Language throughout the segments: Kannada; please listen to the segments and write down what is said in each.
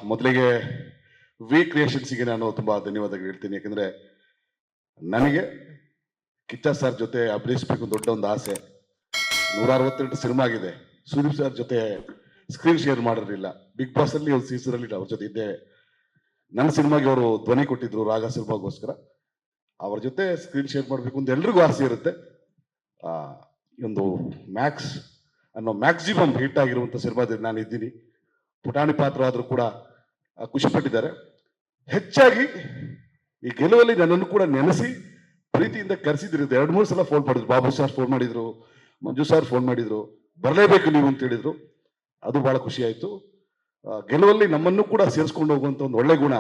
ಮೊದಲಿಗೆ ವಿ ಕ್ರಿಯೇಷನ್ಸಿಗೆ ನಾನು ತುಂಬ ಧನ್ಯವಾದಗಳು ಹೇಳ್ತೀನಿ. ಯಾಕಂದರೆ ನನಗೆ ಕಿಚ್ಚ ಸರ್ ಜೊತೆ ಅಭಿನಯಿಸಬೇಕು ದೊಡ್ಡ ಒಂದು ಆಸೆ. 168 ಸಿನಿಮಾ ಆಗಿದೆ. ಸುದೀಪ್ ಸರ್ ಜೊತೆ ಸ್ಕ್ರೀನ್ ಶೇರ್ ಮಾಡಿರಲಿಲ್ಲ. ಬಿಗ್ ಬಾಸಲ್ಲಿ ಒಂದು ಸೀಸನಲ್ಲಿ ಅವ್ರ ಜೊತೆ ಇದ್ದೆ. ನನ್ನ ಸಿನಿಮಾಗೆ ಅವರು ಧ್ವನಿ ಕೊಟ್ಟಿದ್ರು ರಾಗ ಸಿನಿಮಾಗೋಸ್ಕರ. ಅವ್ರ ಜೊತೆ ಸ್ಕ್ರೀನ್ ಶೇರ್ ಮಾಡಬೇಕು ಅಂತ ಎಲ್ರಿಗೂ ಆಸೆ ಇರುತ್ತೆ. ಒಂದು ಮ್ಯಾಕ್ಸ್ ಅನ್ನೋ ಮ್ಯಾಕ್ಸಿಮಮ್ ಹಿಟ್ ಆಗಿರುವಂಥ ಸಿನಿಮಾದಲ್ಲಿ ನಾನು ಇದ್ದೀನಿ. ಪುಟಾಣಿ ಪಾತ್ರ ಆದರೂ ಕೂಡ ಖುಷಿಪಟ್ಟಿದ್ದಾರೆ. ಹೆಚ್ಚಾಗಿ ಈ ಗೆಲುವಲ್ಲಿ ನನ್ನನ್ನು ಕೂಡ ನೆನೆಸಿ ಪ್ರೀತಿಯಿಂದ ಕರೆಸಿದ್ರು. 2-3 ಸಲ ಫೋನ್ ಮಾಡಿದ್ರು. ಬಾಬು ಸರ್ ಫೋನ್ ಮಾಡಿದ್ರು, ಮಂಜು ಸರ್ ಫೋನ್ ಮಾಡಿದ್ರು, ಬರಲೇಬೇಕು ನೀವು ಅಂತ ಹೇಳಿದ್ರು. ಅದು ಬಹಳ ಖುಷಿ ಆಯಿತು. ಗೆಲುವಲ್ಲಿ ನಮ್ಮನ್ನು ಕೂಡ ಸೇರಿಸ್ಕೊಂಡು ಹೋಗುವಂಥ ಒಂದು ಒಳ್ಳೆ ಗುಣ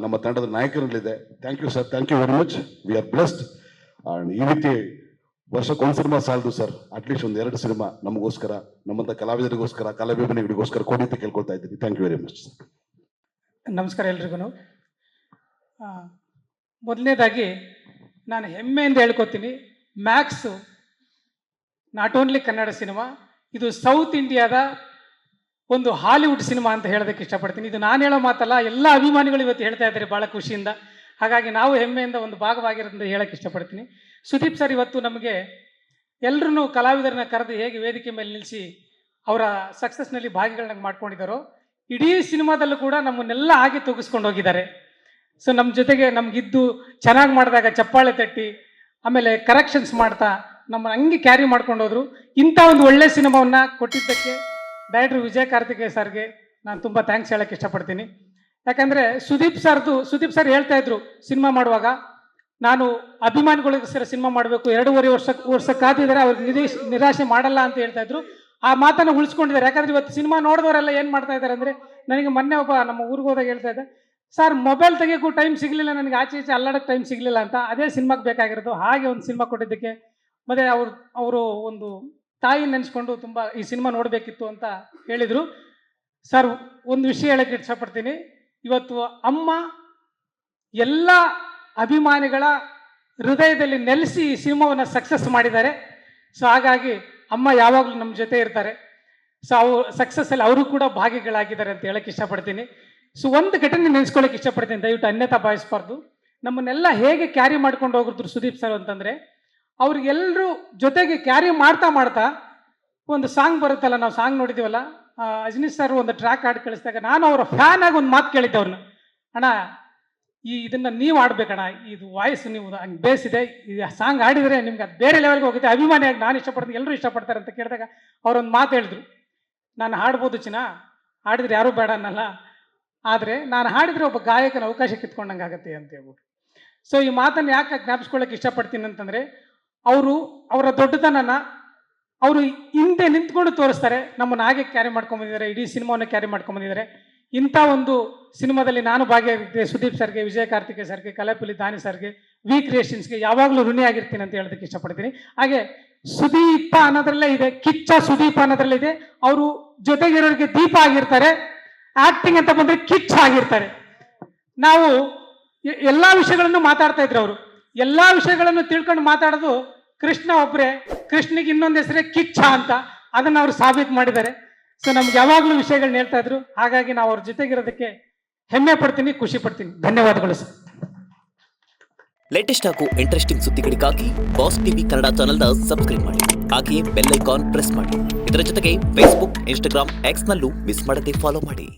ನಮ್ಮ ತಂಡದ ನಾಯಕರಲ್ಲಿದೆ. Thank you sir, thank you very much. We are blessed. ಈ ರೀತಿ ವರ್ಷಕ್ಕೊಂದು ಸಿನಿಮಾ ಸಾಲದು ಸರ್, ಅಟ್ಲೀಸ್ಟ್ ಒಂದು 2 ಸಿನಿಮಾ ನಮಗೋಸ್ಕರ, ನಮ್ಮಂಥ ಕಲಾವಿದರಿಗೋಸ್ಕರ, ಕಲಾಭಿಮಾನಿಗಳಿಗೋಸ್ಕರ ಕೊಡಿ ಅಂತ ಕೇಳ್ಕೊಳ್ತಾ ಇದ್ದೀನಿ. Thank you very much. ನಮಸ್ಕಾರ ಎಲ್ರಿಗೂ. ಮೊದಲನೇದಾಗಿ ನಾನು ಹೆಮ್ಮೆಯಿಂದ ಹೇಳ್ಕೊತೀನಿ, Max not only Kannada cinema, ಇದು ಸೌತ್ ಇಂಡಿಯಾದ ಒಂದು ಹಾಲಿವುಡ್ ಸಿನಿಮಾ ಅಂತ ಹೇಳೋದಕ್ಕೆ ಇಷ್ಟಪಡ್ತೀನಿ. ಇದು ನಾನು ಹೇಳೋ ಮಾತಲ್ಲ, ಎಲ್ಲ ಅಭಿಮಾನಿಗಳು ಇವತ್ತು ಹೇಳ್ತಾ ಇದ್ದಾರೆ ಭಾಳ ಖುಷಿಯಿಂದ. ಹಾಗಾಗಿ ನಾವು ಹೆಮ್ಮೆಯಿಂದ ಒಂದು ಭಾಗವಾಗಿರೋದ್ರಿಂದ ಹೇಳೋಕ್ಕೆ ಇಷ್ಟಪಡ್ತೀನಿ. ಸುದೀಪ್ ಸರ್ ಇವತ್ತು ನಮಗೆ ಎಲ್ಲರೂ ಕಲಾವಿದರನ್ನ ಕರೆದು ಹೇಗೆ ವೇದಿಕೆ ಮೇಲೆ ನಿಲ್ಲಿಸಿ ಅವರ ಸಕ್ಸಸ್ನಲ್ಲಿ ಭಾಗಿಗಳನ್ನ ಮಾಡ್ಕೊಂಡಿದ್ದಾರೋ, ಇಡೀ ಸಿನಿಮಾದಲ್ಲೂ ಕೂಡ ನಮ್ಮನ್ನೆಲ್ಲ ಹಾಗೆ ತೂಗಿಸ್ಕೊಂಡು ಹೋಗಿದ್ದಾರೆ. ಸೊ ನಮ್ಮ ಜೊತೆಗೆ ನಮಗಿದ್ದು ಚೆನ್ನಾಗಿ ಮಾಡಿದಾಗ ಚಪ್ಪಾಳೆ ತಟ್ಟಿ, ಆಮೇಲೆ ಕರೆಕ್ಷನ್ಸ್ ಮಾಡ್ತಾ ನಮ್ಮನ್ನು ಹಂಗೆ ಕ್ಯಾರಿ ಮಾಡ್ಕೊಂಡು ಹೋದ್ರು. ಇಂಥ ಒಂದು ಒಳ್ಳೆ ಸಿನಿಮಾವನ್ನು ಕೊಟ್ಟಿದ್ದಕ್ಕೆ ಡೈರೆಕ್ಟರ್ ವಿಜಯ್ ಕಾರ್ತಿಕೇಯ ಸರ್ಗೆ ನಾನು ತುಂಬ ಥ್ಯಾಂಕ್ಸ್ ಹೇಳೋಕ್ಕೆ ಇಷ್ಟಪಡ್ತೀನಿ. ಯಾಕಂದರೆ ಸುದೀಪ್ ಸರ್ ಹೇಳ್ತಾ ಇದ್ರು ಸಿನಿಮಾ ಮಾಡುವಾಗ, ನಾನು ಅಭಿಮಾನಿಗಳಿಗೋಸ್ಕರ ಸಿನಿಮಾ ಮಾಡಬೇಕು, 2.5 ವರ್ಷ ಕಾದಿದ್ದಾರೆ, ಅವ್ರಿಗೆ ನಿರಾಶೆ ಮಾಡಲ್ಲ ಅಂತ ಹೇಳ್ತಾ ಇದ್ರು. ಆ ಮಾತನ್ನು ಉಳಿಸ್ಕೊಂಡಿದ್ದಾರೆ. ಯಾಕಂದ್ರೆ ಇವತ್ತು ಸಿನಿಮಾ ನೋಡಿದವರೆಲ್ಲ ಏನು ಮಾಡ್ತಾ ಇದ್ದಾರೆ ಅಂದರೆ, ನನಗೆ ಮೊನ್ನೆ ಒಬ್ಬ ನಮ್ಮ ಊರಿಗೆ ಹೋದಾಗ ಹೇಳ್ತಾ ಇದ್ದೆ, ಸರ್ ಮೊಬೈಲ್ ತೆಗಿಯೋಕ್ಕೂ ಟೈಮ್ ಸಿಗಲಿಲ್ಲ, ನನಗೆ ಆಚೆ ಈಚೆ ಅಲ್ಲಾಡೋಕ್ಕೆ ಟೈಮ್ ಸಿಗಲಿಲ್ಲ ಅಂತ. ಅದೇ ಸಿನಿಮಾಗೆ ಬೇಕಾಗಿರೋದು. ಹಾಗೆ ಒಂದು ಸಿನಿಮಾ ಕೊಟ್ಟಿದ್ದಕ್ಕೆ ಮತ್ತು ಅವರು ಒಂದು ತಾಯಿ ನೆನೆಸ್ಕೊಂಡು ತುಂಬ ಈ ಸಿನಿಮಾ ನೋಡಬೇಕಿತ್ತು ಅಂತ ಹೇಳಿದರು. ಸರ್ ಒಂದು ವಿಷಯ ಹೇಳೋಕ್ಕೆ ಇಷ್ಟಪಡ್ತೀನಿ. ಇವತ್ತು ಅಮ್ಮ ಎಲ್ಲ ಅಭಿಮಾನಿಗಳ ಹೃದಯದಲ್ಲಿ ನೆಲೆಸಿ ಈ ಸಿನಿಮಾವನ್ನು ಸಕ್ಸಸ್ ಮಾಡಿದ್ದಾರೆ. ಸೊ ಹಾಗಾಗಿ ಅಮ್ಮ ಯಾವಾಗಲೂ ನಮ್ಮ ಜೊತೆ ಇರ್ತಾರೆ. ಸೊ ಅವರು ಸಕ್ಸಸ್ಸಲ್ಲಿ ಅವರು ಕೂಡ ಭಾಗಿಗಳಾಗಿದ್ದಾರೆ ಅಂತ ಹೇಳೋಕ್ಕೆ ಇಷ್ಟಪಡ್ತೀನಿ. ಸೊ ಒಂದು ಘಟನೆ ನೆನೆಸ್ಕೊಳ್ಳೋಕೆ ಇಷ್ಟಪಡ್ತೀನಿ, ದಯವಿಟ್ಟು ಅನ್ಯತಾ ಭಾವಿಸಬಾರ್ದು. ನಮ್ಮನ್ನೆಲ್ಲ ಹೇಗೆ ಕ್ಯಾರಿ ಮಾಡ್ಕೊಂಡು ಹೋಗಿದ್ರು ಸುದೀಪ್ ಸರ್ ಅಂತಂದರೆ, ಅವ್ರಿಗೆಲ್ಲರೂ ಜೊತೆಗೆ ಕ್ಯಾರಿ ಮಾಡ್ತಾ ಒಂದು ಸಾಂಗ್ ಬರುತ್ತಲ್ಲ, ನಾವು ಸಾಂಗ್ ನೋಡಿದ್ದೀವಲ್ಲ, ಅಜನೀಶ್ ಸರ್ ಒಂದು ಟ್ರ್ಯಾಕ್ ಹಾಡು ಕಳಿಸಿದಾಗ ನಾನು ಅವರ ಫ್ಯಾನ್ ಆಗಿ ಒಂದು ಮಾತು ಕೇಳಿದ್ದೆ ಅವ್ರನ್ನ, ಅಣ್ಣ ಇದನ್ನು ನೀವು ಆಡ್ಬೇಕಣ್ಣ, ಇದು ವಾಯ್ಸ್ ನೀವು ಹಂಗೆ ಬೇಸಿದೆ, ಈ ಸಾಂಗ್ ಆಡಿದರೆ ನಿಮ್ಗೆ ಅದು ಬೇರೆ ಲೆವೆಲ್ಗೆ ಹೋಗುತ್ತೆ, ಅಭಿಮಾನಿಯಾಗಿ ನಾನು ಇಷ್ಟಪಡ್ತೀನಿ, ಎಲ್ಲರೂ ಇಷ್ಟಪಡ್ತಾರೆ ಅಂತ ಕೇಳಿದಾಗ ಅವರೊಂದು ಮಾತು ಹೇಳಿದ್ರು, ನಾನು ಹಾಡ್ಬೋದು ಚಿನ್ನ, ಹಾಡಿದ್ರೆ ಯಾರೂ ಬೇಡ ಅನ್ನಲ್ಲ, ಆದರೆ ನಾನು ಹಾಡಿದರೆ ಒಬ್ಬ ಗಾಯಕನ ಅವಕಾಶ ಕಿತ್ಕೊಂಡಂಗೆ ಆಗುತ್ತೆ ಅಂತ ಹೇಳ್ಬಿಟ್ಟು. ಸೊ ಈ ಮಾತನ್ನು ಯಾಕೆ ಜ್ಞಾಪಿಸ್ಕೊಳ್ಳೋಕೆ ಇಷ್ಟಪಡ್ತೀನಿ ಅಂತಂದರೆ, ಅವರ ದೊಡ್ಡತನನ ಅವರು ಹಿಂದೆ ನಿಂತ್ಕೊಂಡು ತೋರಿಸ್ತಾರೆ. ನಮ್ಮನ್ನು ಹಾಗೆ ಕ್ಯಾರಿ ಮಾಡ್ಕೊಂಬಂದಿದ್ದಾರೆ, ಇಡೀ ಸಿನಿಮಾವನ್ನು ಕ್ಯಾರಿ ಮಾಡ್ಕೊಂಬಂದಿದ್ದಾರೆ. ಇಂಥ ಒಂದು ಸಿನಿಮಾದಲ್ಲಿ ನಾನು ಭಾಗಿಯಾಗಿದ್ದೆ. ಸುದೀಪ್ ಸರ್ಗೆ, ವಿಜಯ್ ಕಾರ್ತಿಕೇಯ ಸರ್ಗೆ, ಕಲಾಪಿಲಿ ದಾನಿ ಸರ್ಗೆ, ವಿ ಕ್ರಿಯೇಷನ್ಸ್ಗೆ ಯಾವಾಗಲೂ ಋಣಿಯಾಗಿರ್ತೀನಿ ಅಂತ ಹೇಳೋದಕ್ಕೆ ಇಷ್ಟಪಡ್ತೀನಿ. ಹಾಗೆ ಸುದೀಪ ಅನ್ನೋದ್ರಲ್ಲೇ ಇದೆ, ಕಿಚ್ಚ ಸುದೀಪ ಅನ್ನೋದ್ರಲ್ಲೇ ಇದೆ. ಅವರು ಜೊತೆಗಿರೋರಿಗೆ ದೀಪ ಆಗಿರ್ತಾರೆ, ಆಕ್ಟಿಂಗ್ ಅಂತ ಬಂದರೆ ಕಿಚ್ಚ ಆಗಿರ್ತಾರೆ. ನಾವು ಎಲ್ಲ ವಿಷಯಗಳನ್ನು ಮಾತಾಡ್ತಾ ಇದ್ರು. ಅವರು ಎಲ್ಲ ವಿಷಯಗಳನ್ನು ತಿಳ್ಕೊಂಡು ಮಾತಾಡೋದು ಕೃಷ್ಣ ಒಬ್ಬರೇ. ಕೃಷ್ಣಿಗೆ ಇನ್ನೊಂದು ಹೆಸರೇ ಕಿಚ್ಚ ಅಂತ, ಅದನ್ನು ಅವರು ಸಾಬೀತು ಮಾಡಿದ್ದಾರೆ. ಸೊ ನಮ್ಗೆ ಯಾವಾಗಲೂ ವಿಷಯಗಳನ್ನ ಹೇಳ್ತಾ ಇದ್ರು. ಹಾಗಾಗಿ ನಾವು ಅವ್ರ ಜೊತೆಗಿರೋದಕ್ಕೆ ಹೆಮ್ಮೆ ಪಡ್ತೀನಿ, ಖುಷಿ ಪಡ್ತೀನಿ. ಧನ್ಯವಾದಗಳು ಸರ್. ಲೇಟೆಸ್ಟ್ ಹಾಗೂ ಇಂಟ್ರೆಸ್ಟಿಂಗ್ ಸುದ್ದಿಗಳಿಗಾಗಿ ಬಾಸ್ ಟಿವಿ ಕನ್ನಡ ಚಾನೆಲ್ನ ಸಬ್ಸ್ಕ್ರೈಬ್ ಮಾಡಿ. ಹಾಗೆಯೇ ಬೆಲ್ ಐಕಾನ್ ಪ್ರೆಸ್ ಮಾಡಿ. ಇದರ ಜೊತೆಗೆ ಫೇಸ್ಬುಕ್, ಇನ್ಸ್ಟಾಗ್ರಾಮ್, ಎಕ್ಸ್ನಲ್ಲೂ ಮಿಸ್ ಮಾಡದೆ ಫಾಲೋ ಮಾಡಿ.